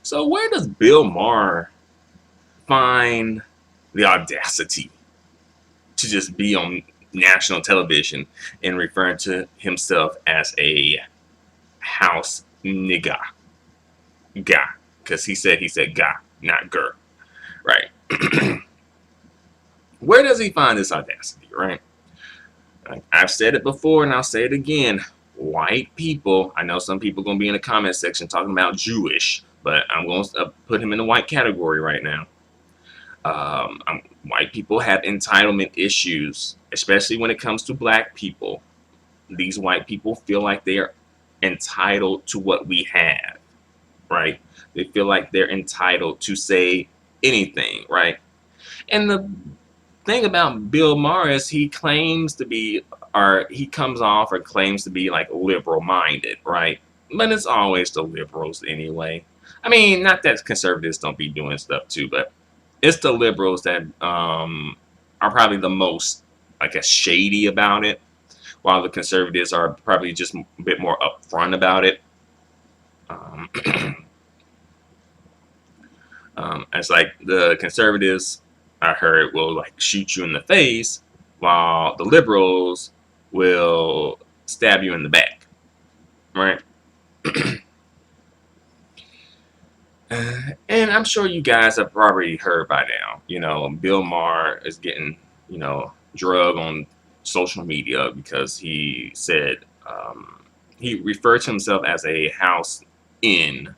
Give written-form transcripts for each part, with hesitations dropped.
So where does Bill Maher find the audacity to just be on national television and referring to himself as a house nigga guy? Because he said guy, not gur, right? Where does he find this audacity, right? I've said it before and I'll say it again. White people, I know some people are going to be in the comment section talking about Jewish, but I'm going to put him in the white category right now. White people have entitlement issues, especially when it comes to black people. These white people feel like they are entitled to what we have, right? They feel like they're entitled to say anything, right? And the thing about Bill Maher is he claims to be, or he comes off or claims to be like liberal minded, right? But it's always the liberals anyway. I mean, not that conservatives don't be doing stuff too, but it's the liberals that are probably the most, I guess, shady about it, while the conservatives are probably just a bit more upfront about it. Um, it's like the conservatives, I heard, will like shoot you in the face, while the liberals will stab you in the back, right? And I'm sure you guys have probably heard by now. Bill Maher is getting, drug on social media because he said he referred to himself as a house in.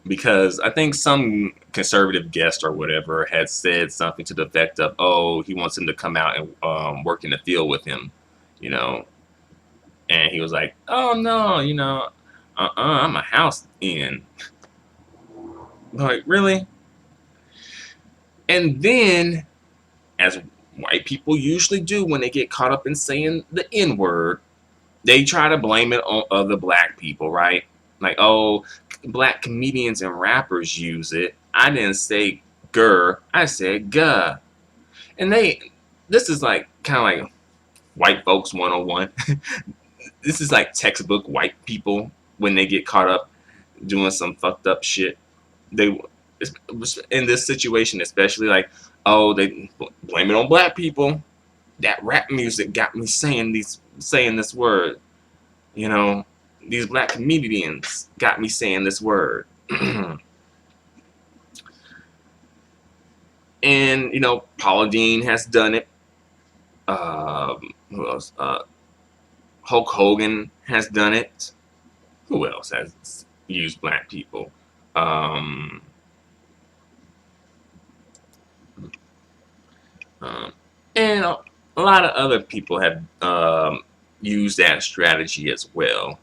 Because I think some conservative guest or whatever had said something to the effect of, "Oh, he wants him to come out and work in the field with him," you know, and he was like, "Oh no, I'm a house in." Like, really? And then, as white people usually do when they get caught up in saying the N word, they try to blame it on other black people, right? Like, oh, black comedians and rappers use it. I didn't say gur, I said guh. And this is like kind of like white folks 101. This is like textbook white people when they get caught up doing some fucked up shit. They, in this situation, especially like, oh, they blame it on black people. That rap music got me saying this word. You know, these black comedians got me saying this word. And Paula Dean has done it. Who else? Hulk Hogan has done it. Who else has used black people? Um, and a lot of other people have used that strategy as well.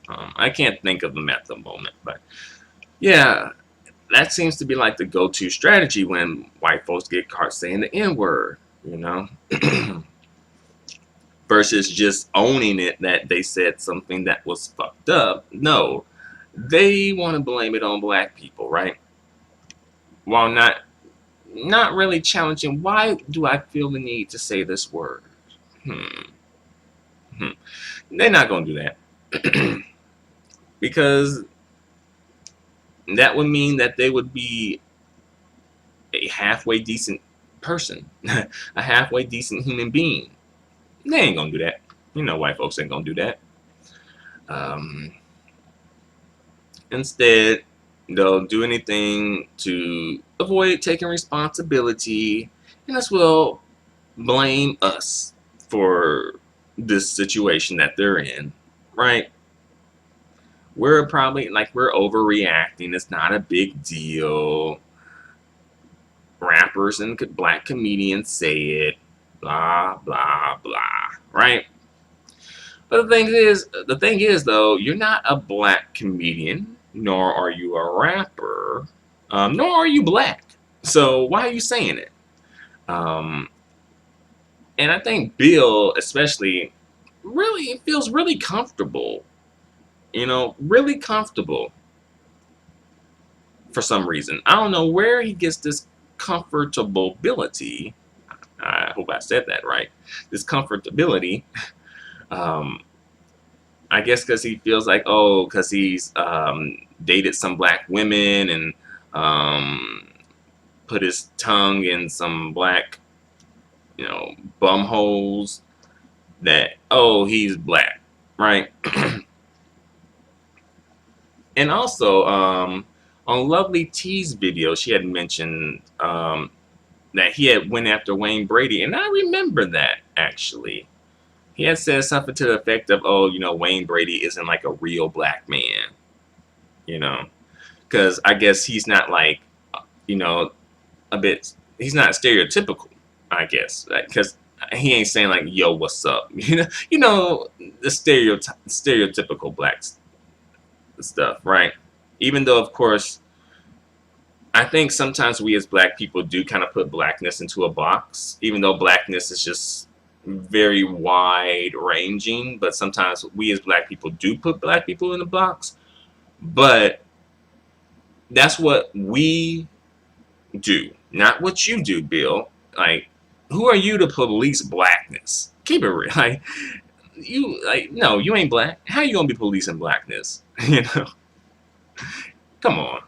I can't think of them at the moment, but yeah, that seems to be like the go-to strategy when white folks get caught saying the N-word, versus just owning it that they said something that was fucked up. No, they want to blame it on black people, right? While not really challenging, why do I feel the need to say this word? Hmm. Hmm. They're not going to do that. Because that would mean that they would be a halfway decent person, a halfway decent human being. They ain't gonna do that. White folks ain't gonna do that. Um, Instead, they'll do anything to avoid taking responsibility, and as well blame us for this situation that they're in, right? We're probably like we're overreacting. It's not a big deal. Rappers and black comedians say it, blah blah blah, right? But the thing is though, you're not a black comedian, nor are you a rapper, nor are you black. So why are you saying it? Um, and I think Bill, especially, really feels really comfortable. Really comfortable for some reason. I don't know where he gets this comfortability. I hope I said that right. This comfortability, um, I guess because he feels like, oh, because he's dated some black women and um, put his tongue in some black, bum holes, that, oh, he's black, right? And also, on Lovely T's video, she had mentioned that he had went after Wayne Brady, and I remember that actually. He had said something to the effect of, "Oh, Wayne Brady isn't like a real black man," you know, because I guess he's not like, you know, a bit. He's not stereotypical, I guess, because he ain't saying like, "Yo, what's up?" The stereotypical black stuff, right? Even though, of course, I think sometimes we as black people do kind of put blackness into a box, even though blackness is just very wide ranging. But sometimes we as black people do put black people in a box. But that's what we do, not what you do, Bill. Like, who are you to police blackness? Keep it real. No, you ain't black. How you gonna be policing blackness? Come on.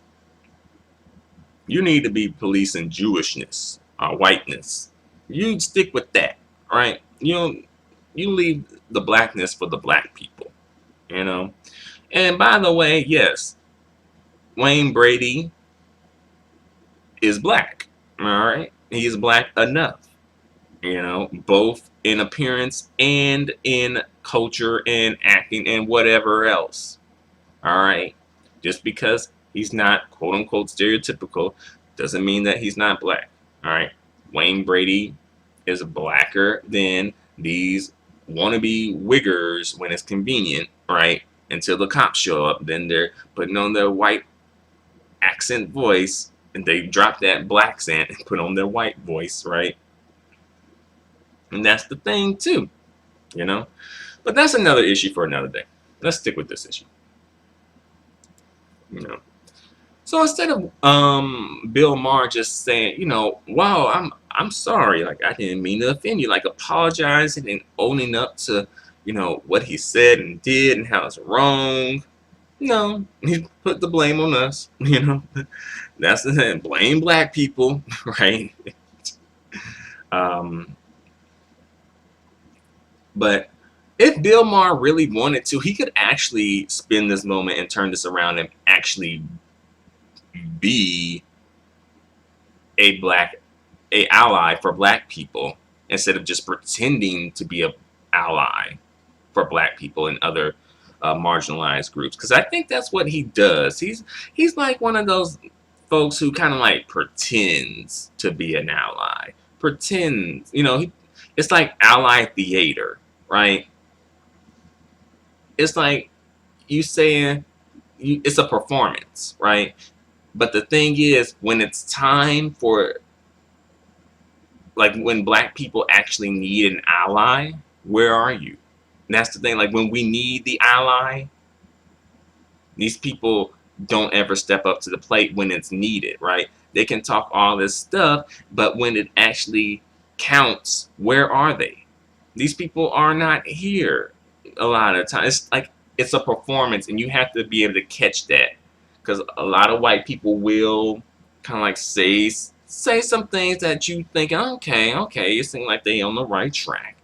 You need to be policing Jewishness or whiteness. You stick with that, right? You leave the blackness for the black people, you know. And by the way, yes, Wayne Brady is black. All right, he is black enough, both in appearance and in culture and acting and whatever else. All right, just because he's not quote unquote stereotypical doesn't mean that he's not black. All right, Wayne Brady is blacker than these wannabe wiggers when it's convenient, right? Until the cops show up, then they're putting on their white accent voice, and they drop that black accent and put on their white voice, right? And that's the thing too, you know. But that's another issue for another day. Let's stick with this issue, you know. So instead of Bill Maher just saying, wow, I'm sorry, like I didn't mean to offend you, like apologizing and owning up to, what he said and did and how it's wrong. No, he put the blame on us, That's the thing. Blame black people, right? um, but if Bill Maher really wanted to, he could actually spin this moment and turn this around and actually be a ally for black people instead of just pretending to be a ally for black people and other marginalized groups, because I think that's what he does. He's like one of those folks who kind of like pretends to be an ally, pretends, it's like ally theater, right? It's like you saying it's a performance, right? But the thing is, when it's time for, like, when black people actually need an ally, where are you? And that's the thing. Like, when we need the ally, these people don't ever step up to the plate when it's needed, right? They can talk all this stuff, but when it actually counts, where are they? These people are not here a lot of times. It's like it's a performance, and you have to be able to catch that, because a lot of white people will kind of like say some things that you think, okay, it seems like they on the right track,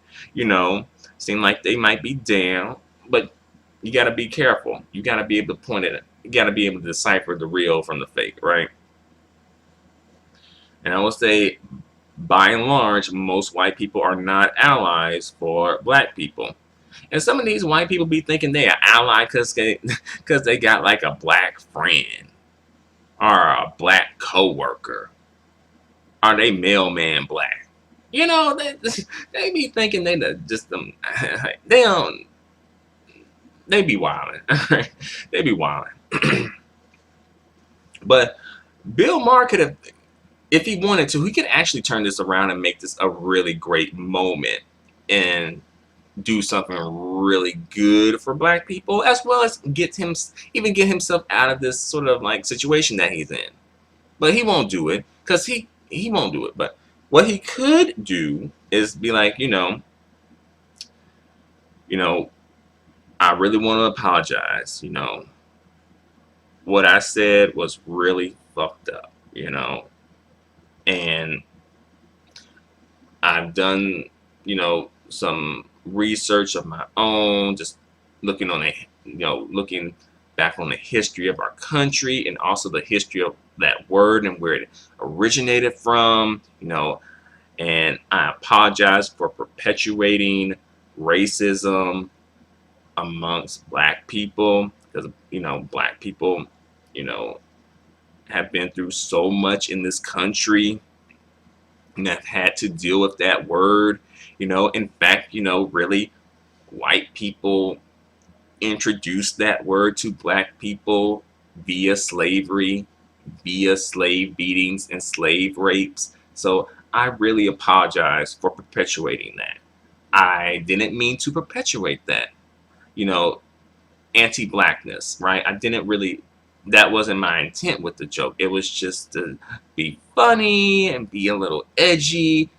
seem like they might be down, but you got to be careful. You got to be able to point it. You got to be able to decipher the real from the fake, right? And I would say, by and large, most white people are not allies for black people. And some of these white people be thinking they are ally because they got like a black friend or a black coworker. Are they mailman black? They be thinking they just them. They don't. They be wilding. They be wilding. But Bill Maher could have, if he wanted to, he could actually turn this around and make this a really great moment and do something really good for black people, as well as get himself out of this sort of like situation that he's in. But he won't do it, because he won't do it. But what he could do is be like, I really want to apologize. What I said was really fucked up, and I've done, some research of my own, just looking on looking back on the history of our country and also the history of that word and where it originated from, and I apologize for perpetuating racism amongst black people because, black people, you know, have been through so much in this country and have had to deal with that word. In fact, really, white people introduced that word to black people via slavery, via slave beatings and slave rapes. So I really apologize for perpetuating that. I didn't mean to perpetuate that, you know, anti-blackness, right? I didn't really, that wasn't my intent with the joke. It was just to be funny and be a little edgy.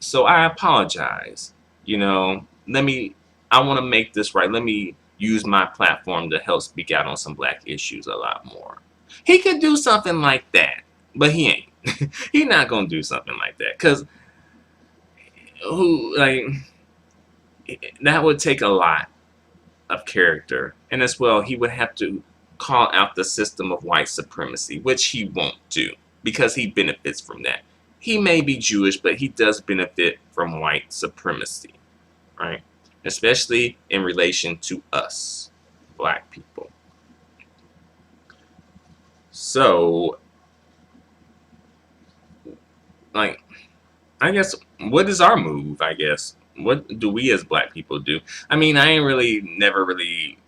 So I apologize. I want to make this right. Let me use my platform to help speak out on some black issues a lot more. He could do something like that, but he ain't. He's not gonna do something like that because who like that would take a lot of character, and as well, he would have to call out the system of white supremacy, which he won't do because he benefits from that. He may be Jewish, but he does benefit from white supremacy, right? Especially in relation to us, black people. So, like, I guess, what is our move, I guess? What do we as black people do? I mean, I ain't really, never really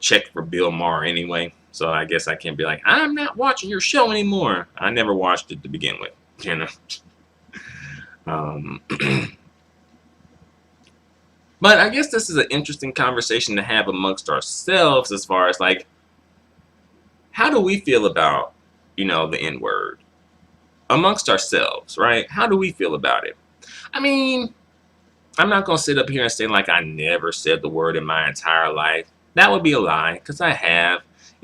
checked for Bill Maher anyway, so I guess I can't be like, I'm not watching your show anymore. I never watched it to begin with, you know? Um, but I guess this is an interesting conversation to have amongst ourselves as far as like, how do we feel about, the N word amongst ourselves, right? How do we feel about it? I mean, I'm not going to sit up here and say like I never said the word in my entire life. That would be a lie because I have.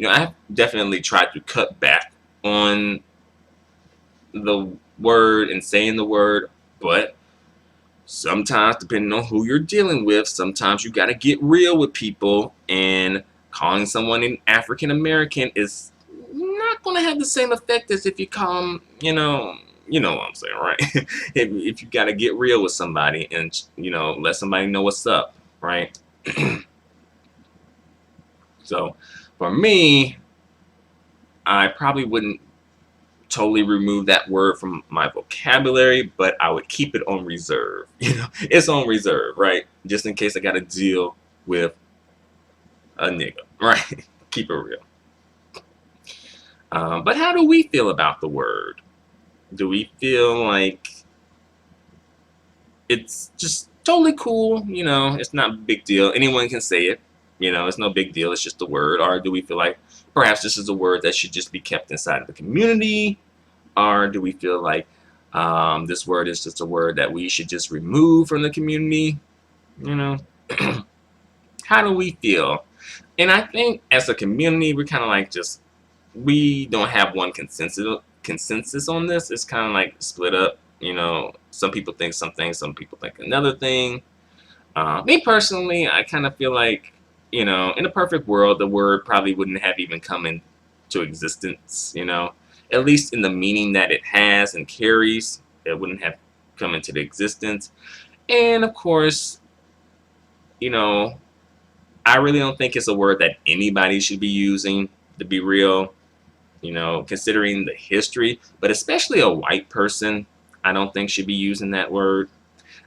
I've definitely tried to cut back on the word and saying the word, but sometimes, depending on who you're dealing with, sometimes you got to get real with people, and calling someone an African American is not going to have the same effect as if you call them, you know what I'm saying, right? if you got to get real with somebody and, let somebody know what's up, right? So for me, I probably wouldn't totally remove that word from my vocabulary, but I would keep it on reserve. It's on reserve, right? Just in case I got to deal with a nigga, right? Keep it real. But how do we feel about the word? Do we feel like it's just totally cool? It's not a big deal. Anyone can say it. It's no big deal. It's just a word. Or do we feel like perhaps this is a word that should just be kept inside of the community? Or do we feel like this word is just a word that we should just remove from the community? How do we feel? And I think as a community, we're kind of like we don't have one consensus on this. It's kind of like split up. Some people think something, some people think another thing. Me personally, I kind of feel like, in a perfect world, the word probably wouldn't have even come into existence, at least in the meaning that it has and carries. It wouldn't have come into the existence. And of course, I really don't think it's a word that anybody should be using, to be real, considering the history, but especially a white person, I don't think should be using that word.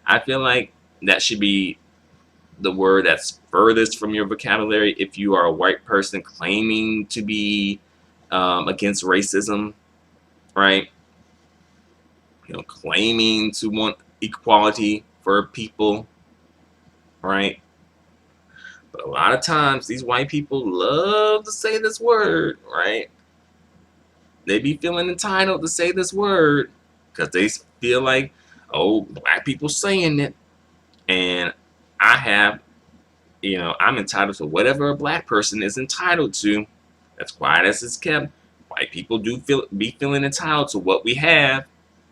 I feel like that should be the word that's furthest from your vocabulary if you are a white person claiming to be against racism, right? Claiming to want equality for people, right? But a lot of times these white people love to say this word, right? They be feeling entitled to say this word because they feel like, oh, black people saying it. And I have I'm entitled to whatever a black person is entitled to. That's quiet as it's kept. White people do be feeling entitled to what we have,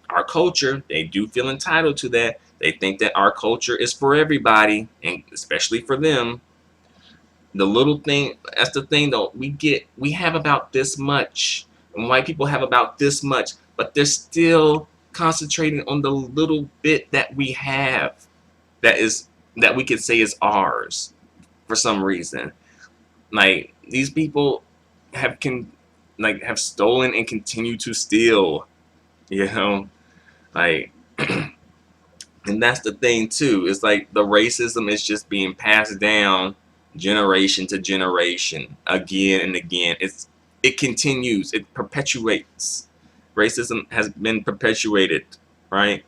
our culture. They do feel entitled to that. They think that our culture is for everybody, and especially for them. The little thing, that's the thing though, we have about this much, and white people have about this much, but they're still concentrating on the little bit that we have, that is that we could say is ours for some reason. Like, these people have stolen and continue to steal, you know like and that's the thing too. It's like the racism is just being passed down generation to generation, again and again. It continues, it perpetuates. Racism has been perpetuated, right?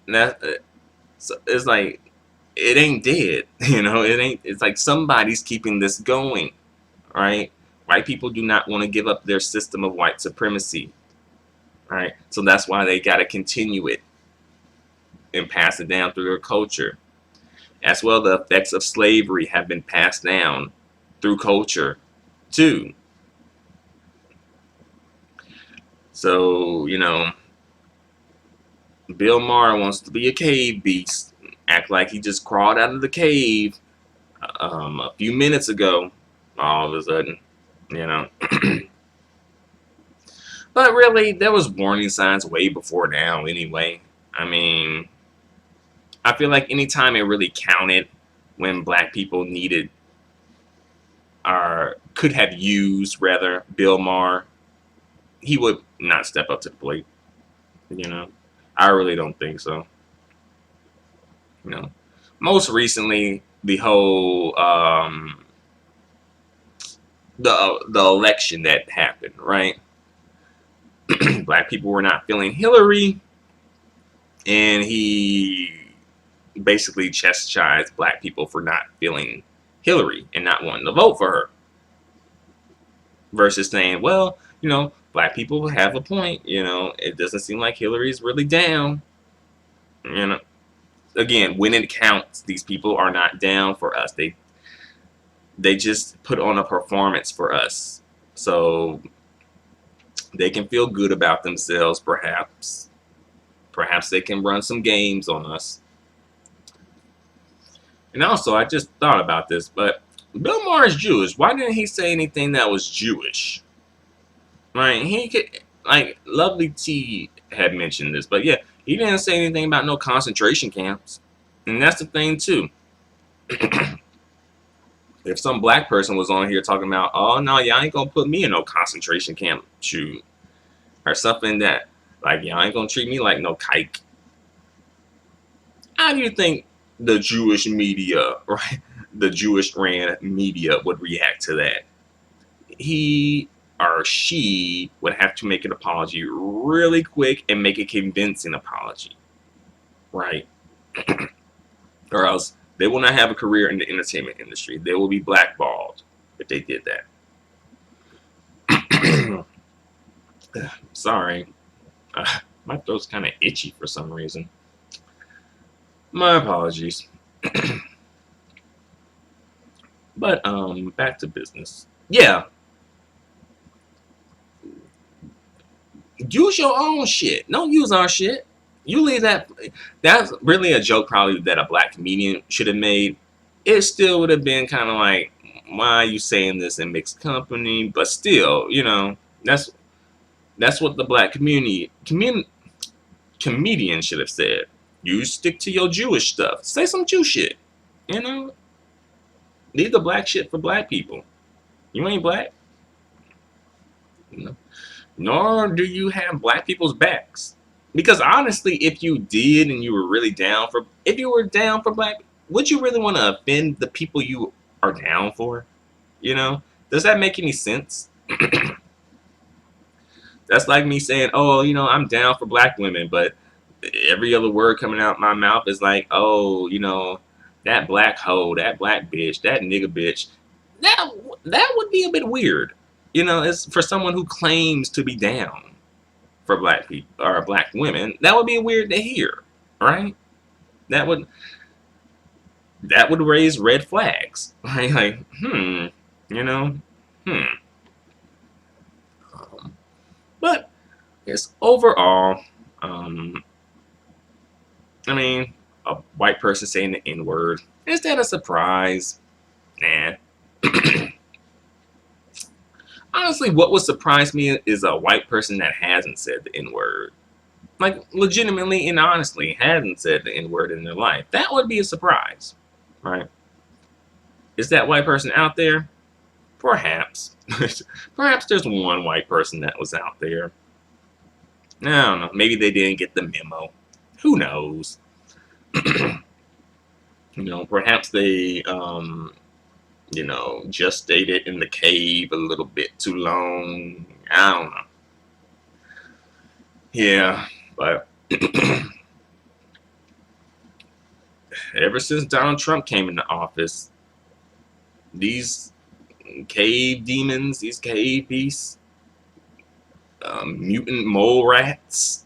And that so it's like, it ain't dead. It ain't. It's like somebody's keeping this going, right? White people do not want to give up their system of white supremacy, right? So that's why they got to continue it and pass it down through their culture. As well, the effects of slavery have been passed down through culture too. So, Bill Maher wants to be a cave beast, act like he just crawled out of the cave a few minutes ago, all of a sudden, you know. But really, there was warning signs way before now anyway. I mean, I feel like anytime it really counted, when black people needed, or could have used rather, Bill Maher, he would not step up to the plate. I really don't think so. You know, Most recently, the whole the election that happened, right? Black people were not feeling Hillary, and he basically chastised black people for not feeling Hillary and not wanting to vote for her. Versus saying, well, black people have a point. It doesn't seem like Hillary's really down. Again, when it counts, these people are not down for us. They just put on a performance for us, so they can feel good about themselves. Perhaps they can run some games on us. And also, I just thought about this, but Bill Maher is Jewish. Why didn't he say anything that was Jewish? Right? He could, like, Lovely T had mentioned this, but yeah, he didn't say anything about no concentration camps. And that's the thing too. If some black person was on here talking about, oh no, y'all ain't gonna put me in no concentration camp, shoot, or something that, like, y'all ain't gonna treat me like no kike. How do you think the Jewish media, right, the Jewish ran media would react to that? He or she would have to make an apology really quick and make a convincing apology, right? Or else they will not have a career in the entertainment industry. They will be blackballed if they did that. Sorry. My throat's kind of itchy for some reason. My apologies. But back to business. Yeah. Use your own shit. Don't use our shit. You leave that. That's really a joke probably that a black comedian should have made. It still would have been kind of like, why are you saying this in mixed company? But still, that's what the black comedian should have said. You stick to your Jewish stuff. Say some Jew shit. Leave the black shit for black people. You ain't black. Nor do you have black people's backs. Because honestly, if you did and you were really down for, if you were down for black, would you really want to offend the people you are down for? Does that make any sense? That's like me saying, oh, I'm down for black women, but every other word coming out my mouth is like, oh, that black hoe, that black bitch, that nigga bitch. That would be a bit weird. It's for someone who claims to be down for black people or black women. That would be weird to hear, right? That would. that would raise red flags. Like, you know, hmm. But it's overall, um, I mean, a white person saying the N word, is that a surprise? Nah. Honestly, what would surprise me is a white person that hasn't said the N word. Like, legitimately and honestly, hasn't said the N word in their life. That would be a surprise, right? Is that white person out there? Perhaps. Perhaps there's one white person that was out there. I don't know. Maybe they didn't get the memo. Who knows? Perhaps they, just stayed it in the cave a little bit too long. I don't know. Yeah, but ever since Donald Trump came into office, these cave demons, these cave beasts, mutant mole rats,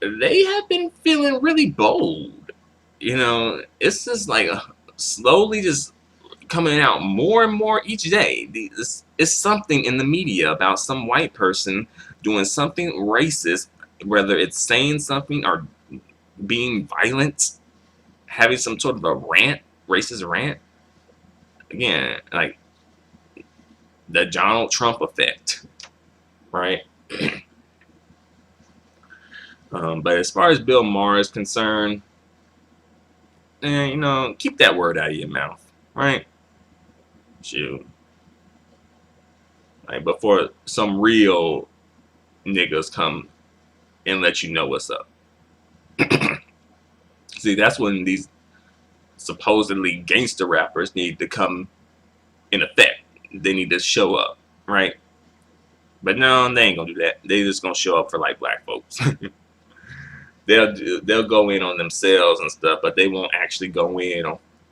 they have been feeling really bold. It's just like slowly just coming out more and more each day. It's something in the media about some white person doing something racist, whether it's saying something or being violent, having some sort of a rant, racist rant. Again, like the Donald Trump effect, right? But as far as Bill Maher is concerned, keep that word out of your mouth, right? Shoot. Like before some real niggas come and let you know what's up. See, that's when these supposedly gangster rappers need to come in effect. They need to show up, right? But no, they ain't gonna do that. They just gonna show up for like black folks. They'll go in on themselves and stuff, but they won't actually go in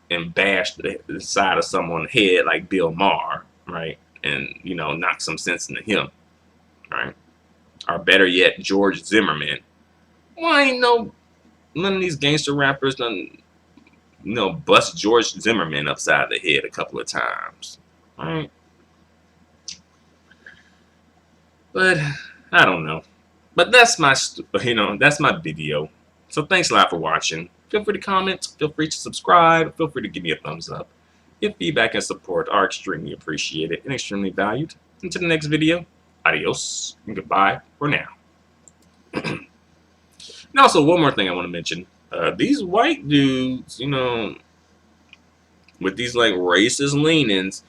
and bash the side of someone's head like Bill Maher, right? And knock some sense into him, right? Or better yet, George Zimmerman. Why ain't none of these gangster rappers done bust George Zimmerman upside the head a couple of times, right? But I don't know. But that's that's my video. So thanks a lot for watching. Feel free to comment. Feel free to subscribe. Feel free to give me a thumbs up. Your feedback and support are extremely appreciated and extremely valued. Until the next video, adios and goodbye for now. And also, one more thing I want to mention. These white dudes, with these like racist leanings,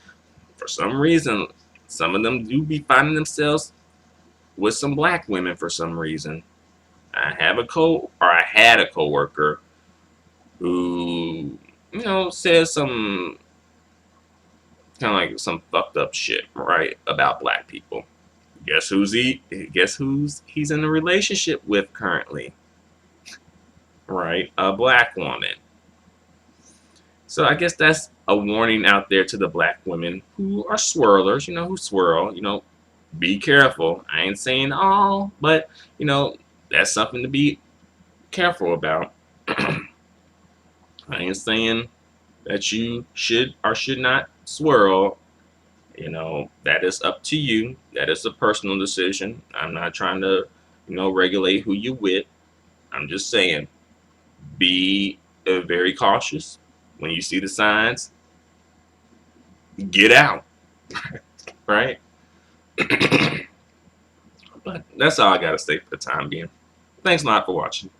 for some reason, some of them do be finding themselves with some black women for some reason. I had a coworker who, says some kind of like some fucked up shit, right, about black people. Guess who's he's in a relationship with currently? Right, a black woman. So I guess that's a warning out there to the black women who are swirlers, who swirl, be careful. I ain't saying all, but that's something to be careful about. I ain't saying that you should or should not swirl. That is up to you. That is a personal decision. I'm not trying to, regulate who you with. I'm just saying, be very cautious. When you see the signs, get out. Right? But that's all I gotta say for the time being. Thanks a lot for watching.